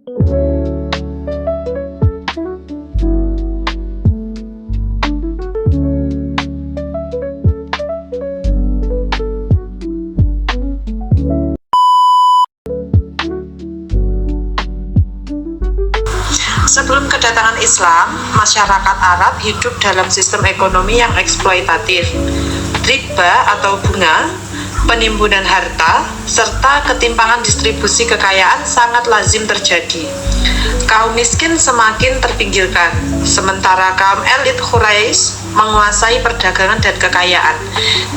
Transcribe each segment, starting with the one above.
Sebelum kedatangan Islam, masyarakat Arab hidup dalam sistem ekonomi yang eksploitatif. Riba atau bunga, penimbunan harta, serta ketimpangan distribusi kekayaan sangat lazim terjadi. Kaum miskin semakin terpinggirkan, sementara kaum elit Quraisy menguasai perdagangan dan kekayaan.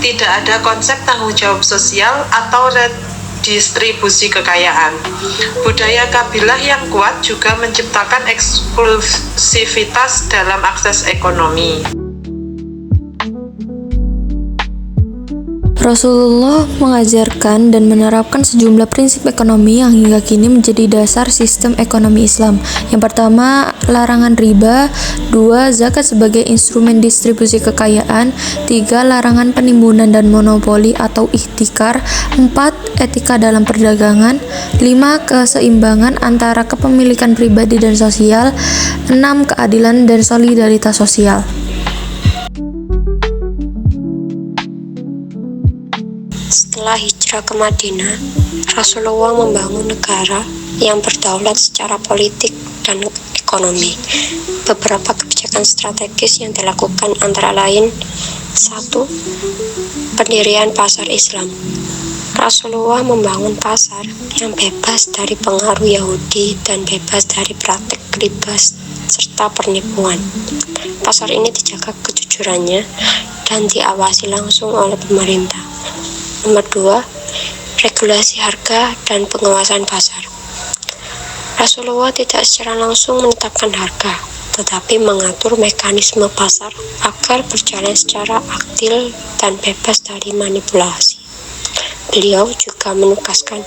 Tidak ada konsep tanggung jawab sosial atau distribusi kekayaan. Budaya kabilah yang kuat juga menciptakan eksklusivitas dalam akses ekonomi. Rasulullah mengajarkan dan menerapkan sejumlah prinsip ekonomi yang hingga kini menjadi dasar sistem ekonomi Islam. Yang pertama, larangan riba. 2. Zakat sebagai instrumen distribusi kekayaan. 3. Larangan penimbunan dan monopoli atau ihtikar. 4. Etika dalam perdagangan. 5. Keseimbangan antara kepemilikan pribadi dan sosial. 6. Keadilan dan solidaritas sosial. Setelah hijrah ke Madinah, Rasulullah membangun negara yang berdaulat secara politik dan ekonomi. Beberapa kebijakan strategis yang dilakukan antara lain: 1. Pendirian pasar Islam. Rasulullah membangun pasar yang bebas dari pengaruh Yahudi dan bebas dari praktik riba serta penipuan. Pasar ini dijaga kejujurannya dan diawasi langsung oleh pemerintah. Nomor 2, regulasi harga dan pengawasan pasar. Rasulullah tidak secara langsung menetapkan harga, tetapi mengatur mekanisme pasar agar berjalan secara adil dan bebas dari manipulasi. Beliau juga menugaskan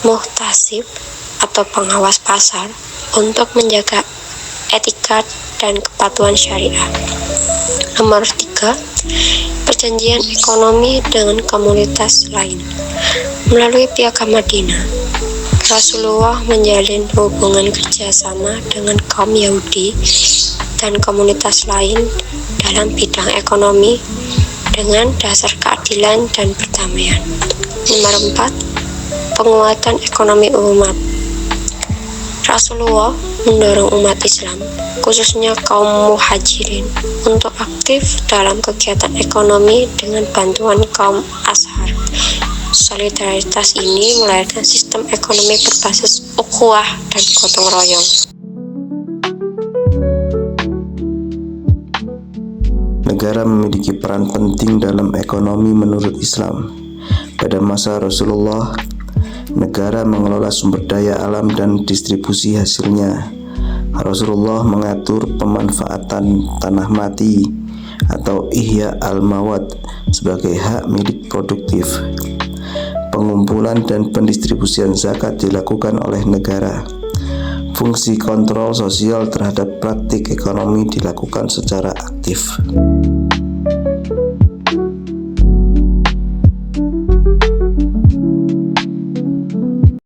muhtasib atau pengawas pasar untuk menjaga etika dan kepatuhan syariah. Nomor 3, perjanjian ekonomi dengan komunitas lain. Melalui Piagam Madinah, Rasulullah menjalin hubungan kerjasama dengan kaum Yahudi dan komunitas lain dalam bidang ekonomi dengan dasar keadilan dan perdamaian. Nomor 4, penguatan ekonomi umat. Rasulullah mendorong umat Islam, khususnya kaum muhajirin, untuk aktif dalam kegiatan ekonomi dengan bantuan kaum Ashar. Solidaritas ini melahirkan sistem ekonomi berbasis ukhuwah dan gotong royong. Negara memiliki peran penting dalam ekonomi menurut Islam. Pada masa Rasulullah, negara mengelola sumber daya alam dan distribusi hasilnya. Rasulullah mengatur pemanfaatan tanah mati atau ihya al-mawad sebagai hak milik produktif. Pengumpulan dan pendistribusian zakat dilakukan oleh negara. Fungsi kontrol sosial terhadap praktik ekonomi dilakukan secara aktif.